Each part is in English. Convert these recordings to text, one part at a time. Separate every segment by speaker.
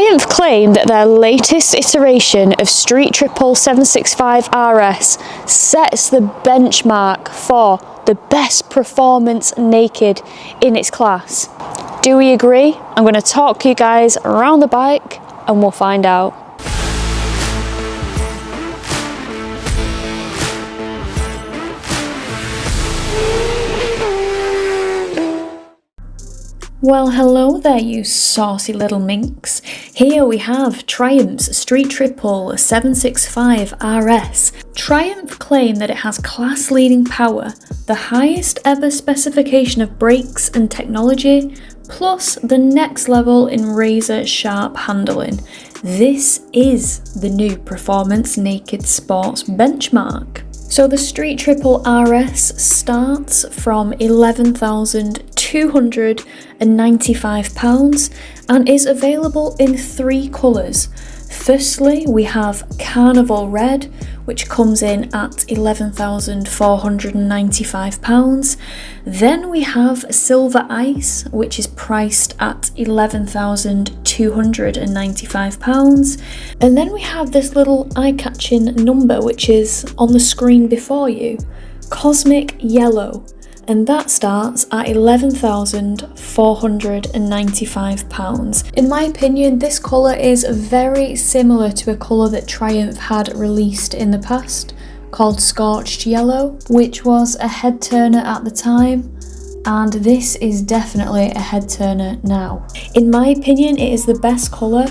Speaker 1: Triumph claim that their latest iteration of Street Triple 765 RS sets the benchmark for the best performance naked in its class. Do we agree? I'm going to talk you guys around the bike and we'll find out. Well, hello there, you saucy little minx. Here we have Triumph's Street Triple 765 RS. Triumph claim that it has class-leading power, the highest ever specification of brakes and technology, plus the next level in razor-sharp handling. This is the new performance naked sports benchmark. So the Street Triple RS starts from £11,295 and is available in 3 colours. Firstly, we have Carnival Red, which comes in at £11,495. Then we have Silver Ice, which is priced at £11,295. And then we have this little eye-catching number, which is on the screen before you, Cosmic Yellow. And that starts at £11,495. In my opinion, this colour is very similar to a colour that Triumph had released in the past, called Scorched Yellow, which was a head turner at the time, and this is definitely a head turner now. In my opinion, it is the best colour,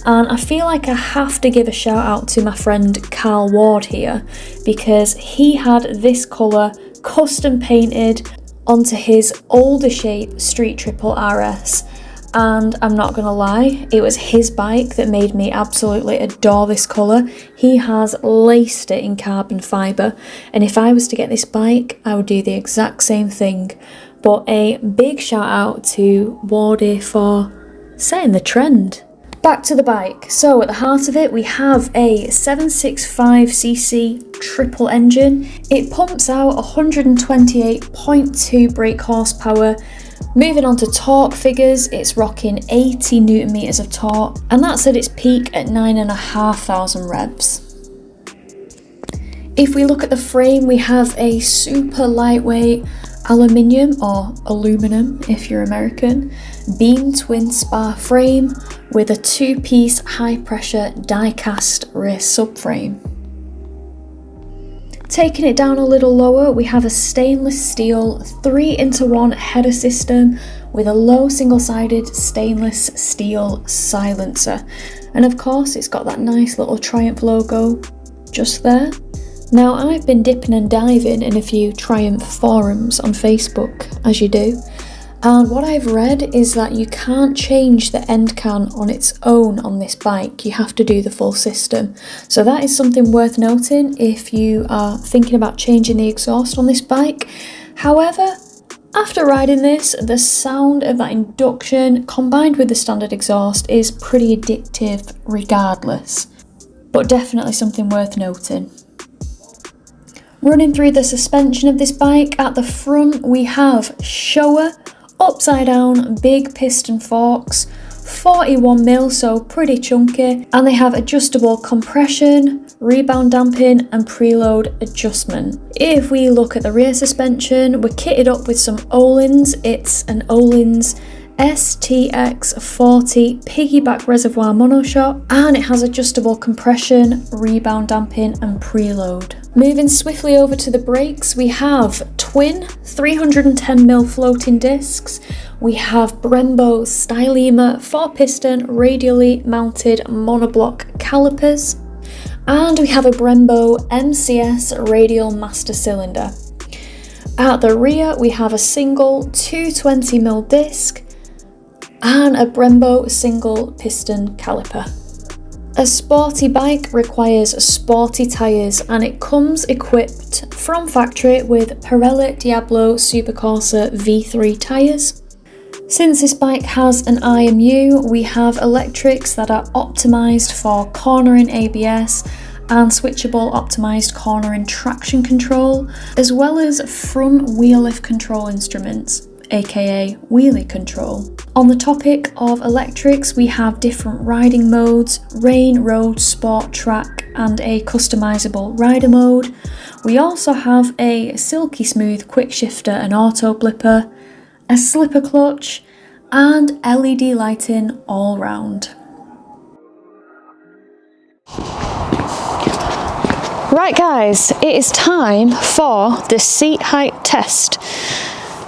Speaker 1: and I feel like I have to give a shout out to my friend Carl Ward here, because he had this colour custom painted onto his older shape Street Triple RS, and I'm not gonna lie, it was his bike that made me absolutely adore this colour. He has laced it in carbon fibre, and if I was to get this bike I would do the exact same thing. But a big shout out to Wardy for setting the trend. Back to the bike. So at the heart of it we have a 765cc triple engine. It pumps out 128.2 brake horsepower. Moving on to torque figures, it's rocking 80 newton meters of torque, and that's at its peak at 9,500 revs. If we look at the frame, we have a super lightweight aluminium, or aluminum if you're American, beam twin spar frame with a 2-piece high pressure die cast rear subframe. Taking it down a little lower, we have a stainless steel 3-in-1 header system with a low single-sided stainless steel silencer. And of course it's got that nice little Triumph logo just there. Now, I've been dipping and diving in a few Triumph forums on Facebook, as you do, and what I've read is that you can't change the end can on its own on this bike, you have to do the full system. So that is something worth noting if you are thinking about changing the exhaust on this bike. However, after riding this, the sound of that induction combined with the standard exhaust is pretty addictive regardless, but definitely something worth noting. Running through the suspension of this bike, at the front we have Showa upside down big piston forks, 41mm, so pretty chunky, and they have adjustable compression, rebound damping and preload adjustment. If we look at the rear suspension, we're kitted up with some Öhlins. It's an Öhlins STX40 piggyback reservoir monoshock, and it has adjustable compression, rebound damping and preload. Moving swiftly over to the brakes, we have twin 310mm floating discs, we have Brembo Stylema 4-piston radially mounted monoblock calipers, and we have a Brembo MCS radial master cylinder. At the rear we have a single 220mm disc and a Brembo single piston caliper. A sporty bike requires sporty tyres, and it comes equipped from factory with Pirelli Diablo Supercorsa V3 tyres. Since this bike has an IMU, we have electrics that are optimised for cornering ABS and switchable optimised cornering traction control, as well as front wheel lift control instruments. aka wheelie control. On the topic of electrics, we have different riding modes: rain, road, sport, track, and a customizable rider mode. We also have a silky smooth quick shifter and auto blipper, a slipper clutch, and LED lighting all round. Right guys, it is time for the seat height test.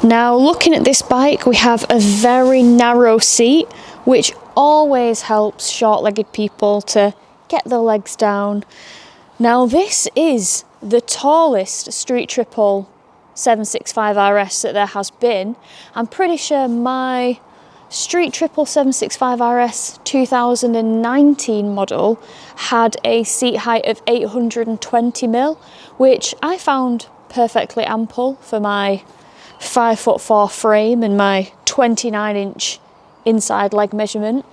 Speaker 1: Now looking at this bike, we have a very narrow seat, which always helps short-legged people to get their legs down. Now this is the tallest street triple 765 RS that there has been. I'm pretty sure my street triple 765 RS 2019 model had a seat height of 820mm, which I found perfectly ample for my 5'4" frame and my 29-inch inside leg measurement.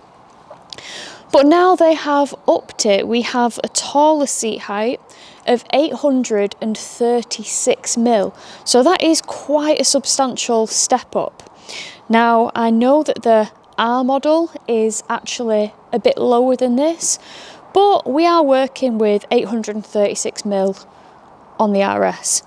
Speaker 1: But now they have upped it. We have a taller seat height of 836mm, so that is quite a substantial step up. Now I know that the R model is actually a bit lower than this, but we are working with 836mm on the RS.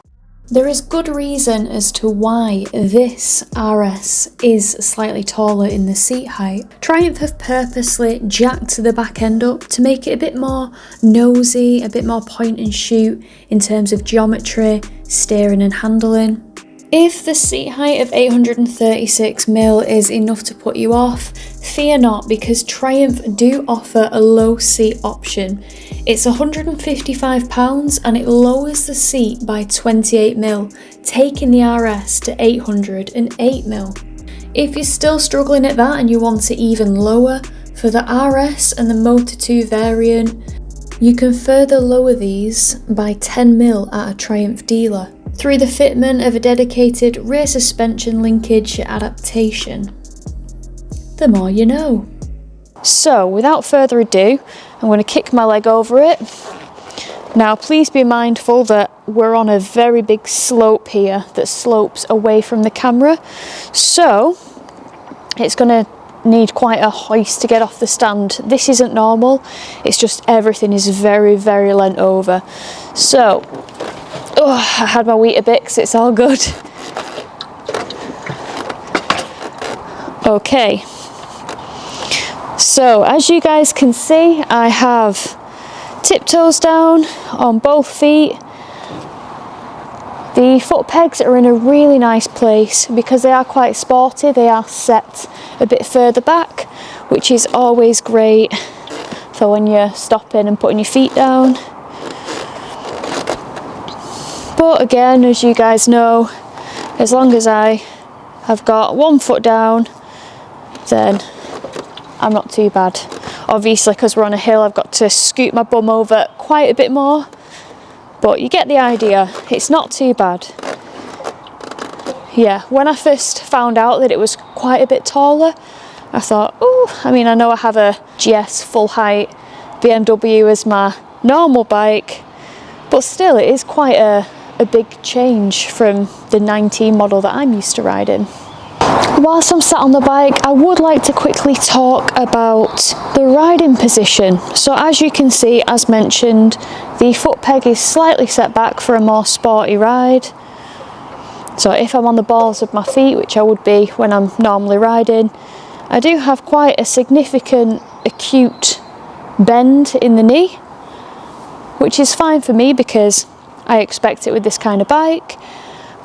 Speaker 1: There is good reason as to why this RS is slightly taller in the seat height. Triumph have purposely jacked the back end up to make it a bit more nosy, a bit more point and shoot in terms of geometry, steering and handling. If the seat height of 836mm is enough to put you off, fear not, because Triumph do offer a low seat option. It's £155 and it lowers the seat by 28mm, taking the RS to 808mm. If you're still struggling at that and you want it even lower, for the RS and the Motor 2 variant, you can further lower these by 10mm at a Triumph dealer, through the fitment of a dedicated rear suspension linkage adaptation. The more you know. So without further ado, I'm going to kick my leg over it. Now please be mindful that we're on a very big slope here that slopes away from the camera, so it's going to need quite a hoist to get off the stand. This isn't normal, it's just everything is very, very leant over. So I had my Weetabix, it's all good. Okay, so as you guys can see, I have tiptoes down on both feet. The foot pegs are in a really nice place because they are quite sporty. They are set a bit further back, which is always great for when you're stopping and putting your feet down. But again, as you guys know, as long as I have got one foot down, then I'm not too bad. Obviously, because we're on a hill, I've got to scoot my bum over quite a bit more, but you get the idea. It's not too bad. Yeah, when I first found out that it was quite a bit taller, I thought, oh, I mean, I know I have a GS full height BMW as my normal bike, but still it is quite a big change from the 19 model that I'm used to riding. Whilst I'm sat on the bike, I would like to quickly talk about the riding position. So as you can see, as mentioned, the foot peg is slightly set back for a more sporty ride. So if I'm on the balls of my feet, which I would be when I'm normally riding, I do have quite a significant acute bend in the knee, which is fine for me because I expect it with this kind of bike.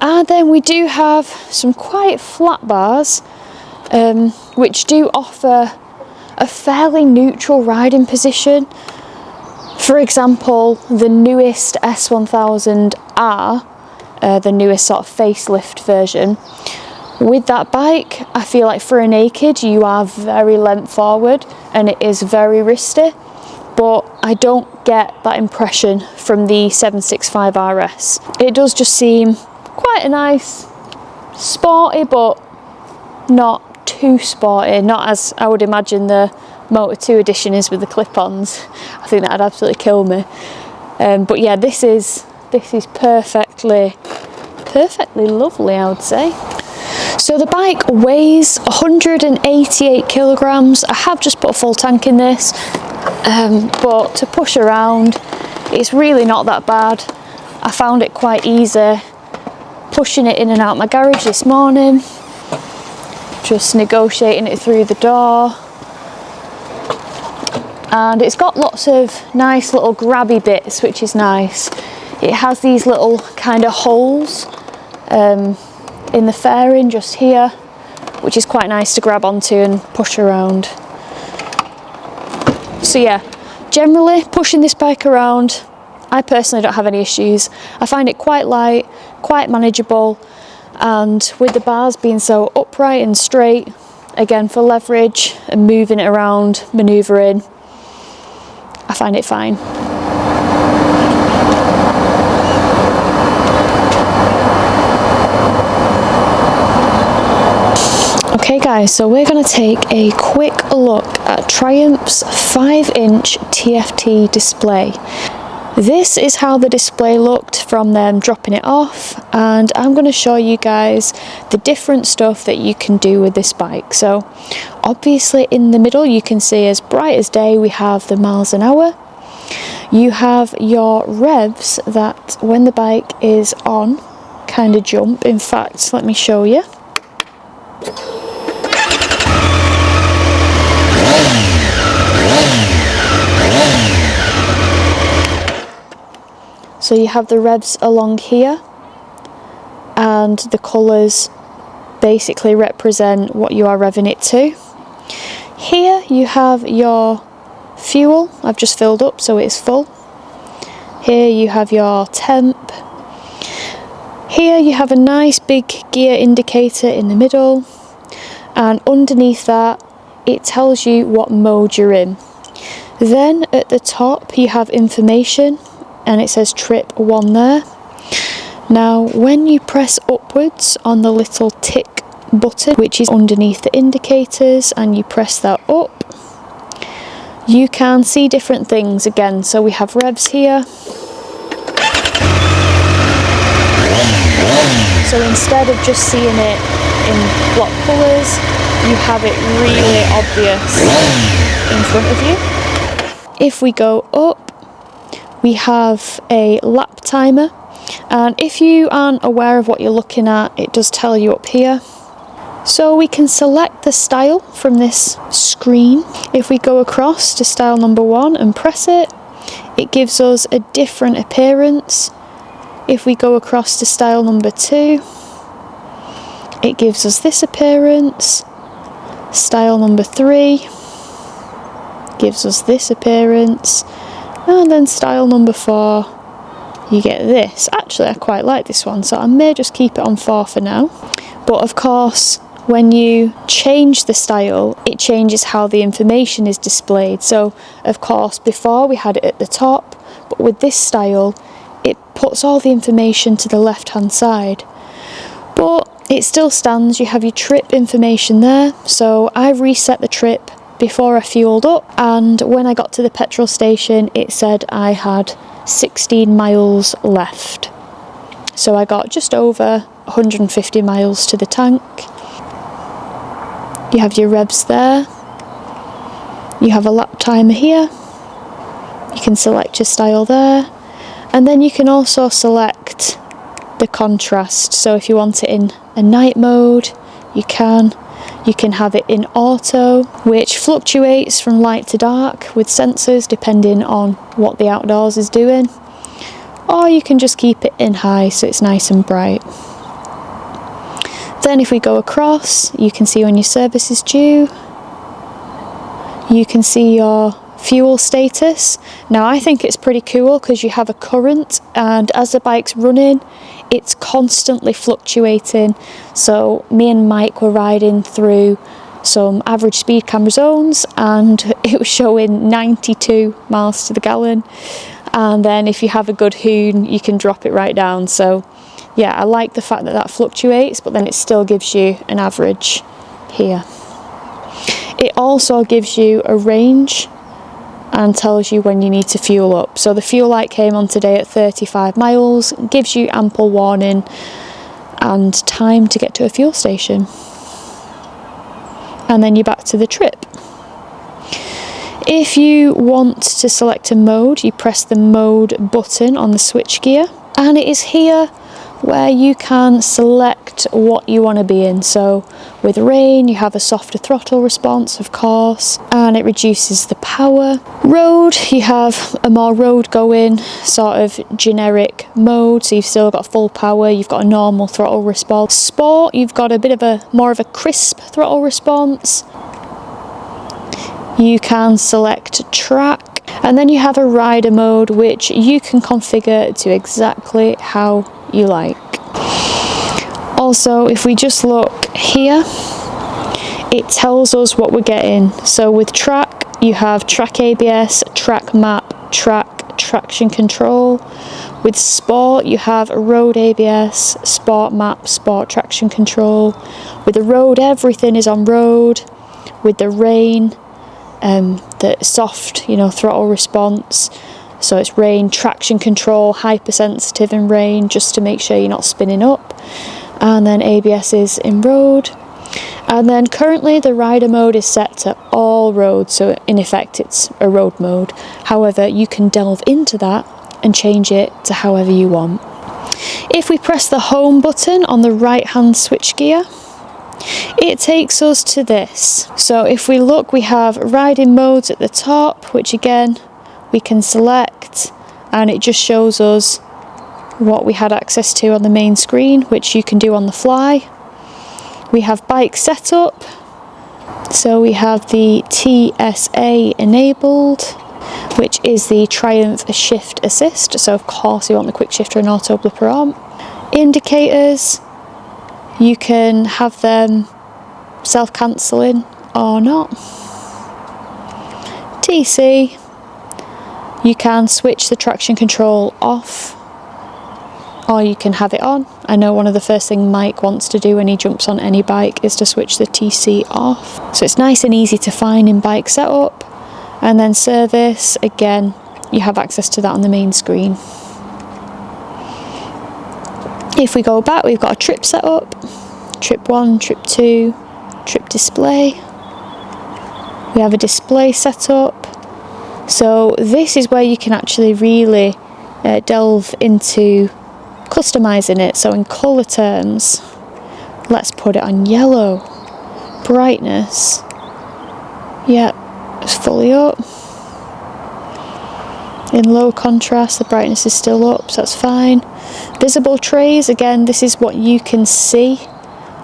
Speaker 1: And then we do have some quite flat bars, which do offer a fairly neutral riding position. For example, the newest S1000R, the newest sort of facelift version, with that bike, I feel like for a naked, you are very leant forward and it is very wristy, but I don't get that impression from the 765 RS. It does just seem quite a nice, sporty, but not too sporty, not as I would imagine the Motor 2 edition is with the clip-ons. I think that'd absolutely kill me. But yeah, this is perfectly lovely, I would say. So the bike weighs 188 kilograms. I have just put a full tank in this, but to push around, it's really not that bad. I found it quite easy pushing it in and out my garage this morning, just negotiating it through the door. And it's got lots of nice little grabby bits, which is nice. It has these little kind of holes in the fairing just here, which is quite nice to grab onto and push around. So yeah, generally pushing this bike around, I personally don't have any issues. I find it quite light, quite manageable, and with the bars being so upright and straight, again for leverage and moving it around, manoeuvring, I find it fine. Okay guys, so we're going to take a quick look at Triumph's 5-inch TFT display. This is how the display looked from them dropping it off, and I'm going to show you guys the different stuff that you can do with this bike. So obviously in the middle you can see, as bright as day, we have the miles an hour. You have your revs that when the bike is on kind of jump. In fact, let me show you. So you have the revs along here, and the colours basically represent what you are revving it to. Here you have your fuel. I've just filled up, so it's full. Here you have your temp. Here you have a nice big gear indicator in the middle, and underneath that it tells you what mode you're in. Then at the top you have information, and it says trip 1 there. Now when you press upwards on the little tick button, which is underneath the indicators, and you press that up, you can see different things again. So we have revs here. So instead of just seeing it in block colours, you have it really obvious in front of you. If we go up, we have a lap timer, and if you aren't aware of what you're looking at, it does tell you up here. So we can select the style from this screen. If we go across to style number 1 and press it, it gives us a different appearance. If we go across to style number 2, it gives us this appearance. Style number 3 gives us this appearance. And then style number 4, you get this. Actually, I quite like this one, so I may just keep it on 4 for now. But of course, when you change the style, it changes how the information is displayed. So of course, before we had it at the top, but with this style, it puts all the information to the left-hand side. But it still stands. You have your trip information there. So I've reset the trip before I fueled up, and when I got to the petrol station it said I had 16 miles left. So I got just over 150 miles to the tank. You have your revs there. You have a lap timer here. You can select your style there, and then you can also select the contrast. So if you want it in a night mode, you can. You can have it in auto, which fluctuates from light to dark with sensors depending on what the outdoors is doing. Or you can just keep it in high so it's nice and bright. Then if we go across, you can see when your service is due. You can see your fuel status. Now I think it's pretty cool because you have a current, and as the bike's running, it's constantly fluctuating. So me and Mike were riding through some average speed camera zones, and it was showing 92 miles to the gallon. And then if you have a good hoon, you can drop it right down. So yeah, I like the fact that that fluctuates, but then it still gives you an average here. It also gives you a range and tells you when you need to fuel up. So the fuel light came on today at 35 miles, gives you ample warning, and time to get to a fuel station. And then you're back to the trip. If you want to select a mode, you press the mode button on the switchgear, and it is here where you can select what you want to be in. So with rain, you have a softer throttle response, of course, and it reduces the power. Road, you have a more road going sort of generic mode, so you've still got full power, you've got a normal throttle response. Sport, you've got a bit of a more of a crisp throttle response. You can select track, and then you have a rider mode, which you can configure to exactly how you like. Also, if we just look here, it tells us what we're getting. So with track, you have track ABS, track map, track traction control. With sport, you have road ABS, sport map, sport traction control. With the road, everything is on road. With the rain, the soft, throttle response. So it's rain, traction control, hypersensitive in rain, just to make sure you're not spinning up. And then ABS is in road. And then currently the rider mode is set to all roads, so in effect it's a road mode. However, you can delve into that and change it to however you want. If we press the home button on the right hand switchgear, it takes us to this. So if we look, we have riding modes at the top, which again we can select, and it just shows us what we had access to on the main screen, which you can do on the fly. We have bike setup, so we have the TSA enabled, which is the Triumph Shift Assist, so of course you want the quick shifter and auto blipper on. Indicators, you can have them self-cancelling or not. TC, you can switch the traction control off, or you can have it on. I know one of the first things Mike wants to do when he jumps on any bike is to switch the TC off. So it's nice and easy to find in bike setup. And then service, again, you have access to that on the main screen. If we go back, we've got a trip setup, trip 1, trip 2, trip display. We have a display setup. So this is where you can actually really delve into customizing it. So in colour terms, let's put it on yellow. Brightness, yep, it's fully up. In low contrast, the brightness is still up, so that's fine. Visible trays, again, this is what you can see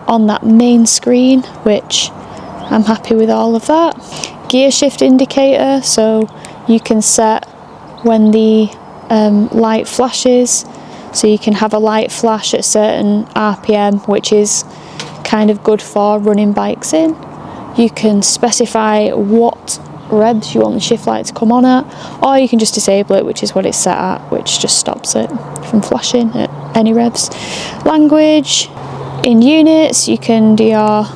Speaker 1: on that main screen, which I'm happy with all of that. Gear shift indicator, so you can set when the light flashes, so you can have a light flash at a certain RPM, which is kind of good for running bikes in. You can specify what revs you want the shift light to come on at, or you can just disable it, which is what it's set at, which just stops it from flashing at any revs. Language, in units, you can do your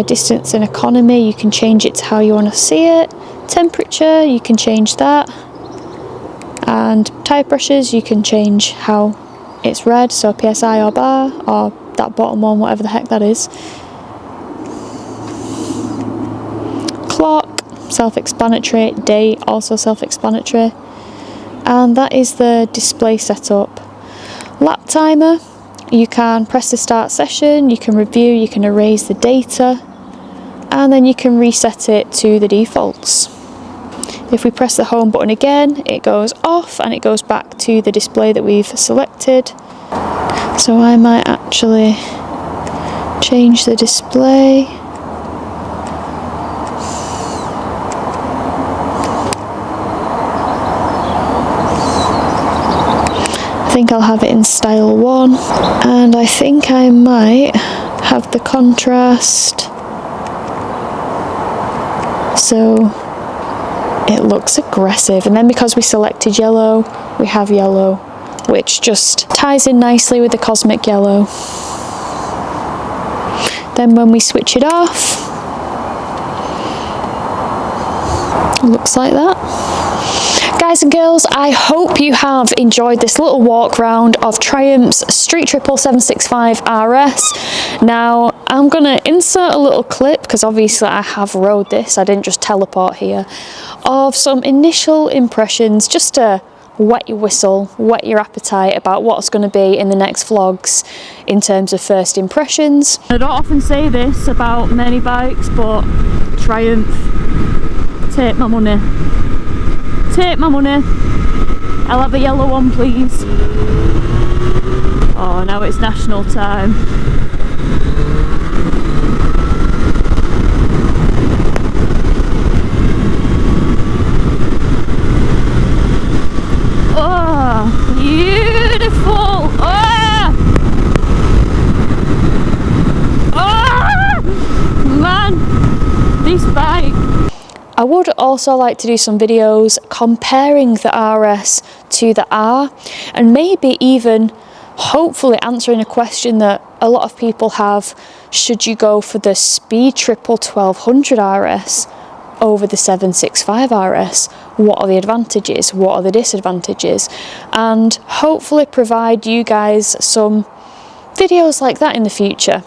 Speaker 1: distance and economy, you can change it to how you want to see it. Temperature, you can change that. And tyre pressures, you can change how it's read, so PSI or bar, or that bottom one, whatever the heck that is. Clock, self-explanatory. Date, also self-explanatory. And that is the display setup. Lap timer, you can press the start session, you can review, you can erase the data, and then you can reset it to the defaults. If we press the home button again, it goes off and it goes back to the display that we've selected. So I might actually change the display. I think I'll have it in style 1, and I think I might have the contrast so it looks aggressive, and then because we selected yellow, we have yellow, which just ties in nicely with the cosmic yellow. Then when we switch it off, it looks like that. Guys and girls, I hope you have enjoyed this little walk round of Triumph's Street Triple 765 RS. Now, I'm going to insert a little clip, because obviously I have rode this, I didn't just teleport here, of some initial impressions, just to wet your whistle, whet your appetite about what's going to be in the next vlogs in terms of first impressions. I don't often say this about many bikes, but Triumph, take my money. Take my money. I'll have a yellow one, please. Oh, now it's national time. Oh, beautiful. Oh, oh man, this bike. I would also like to do some videos comparing the RS to the R, and maybe even hopefully answering a question that a lot of people have: should you go for the Speed Triple 1200 RS over the 765 RS? What are the advantages? What are the disadvantages? And hopefully provide you guys some videos like that in the future.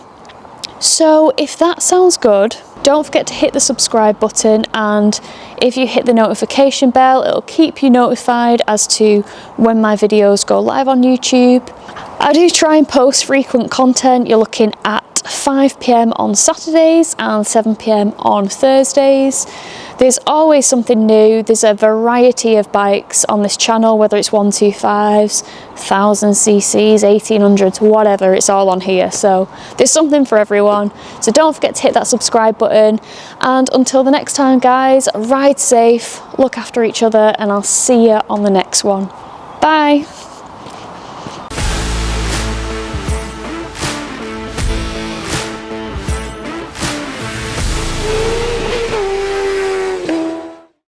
Speaker 1: So if that sounds good, don't forget to hit the subscribe button, and if you hit the notification bell, it'll keep you notified as to when my videos go live on YouTube. I do try and post frequent content. You're looking at 5 PM on Saturdays and 7 PM on Thursdays. There's always something new. There's a variety of bikes on this channel, whether it's 125s, 1000cc's, 1800s, whatever, it's all on here. So there's something for everyone. So don't forget to hit that subscribe button. And until the next time, guys, ride safe, look after each other, and I'll see you on the next one. Bye.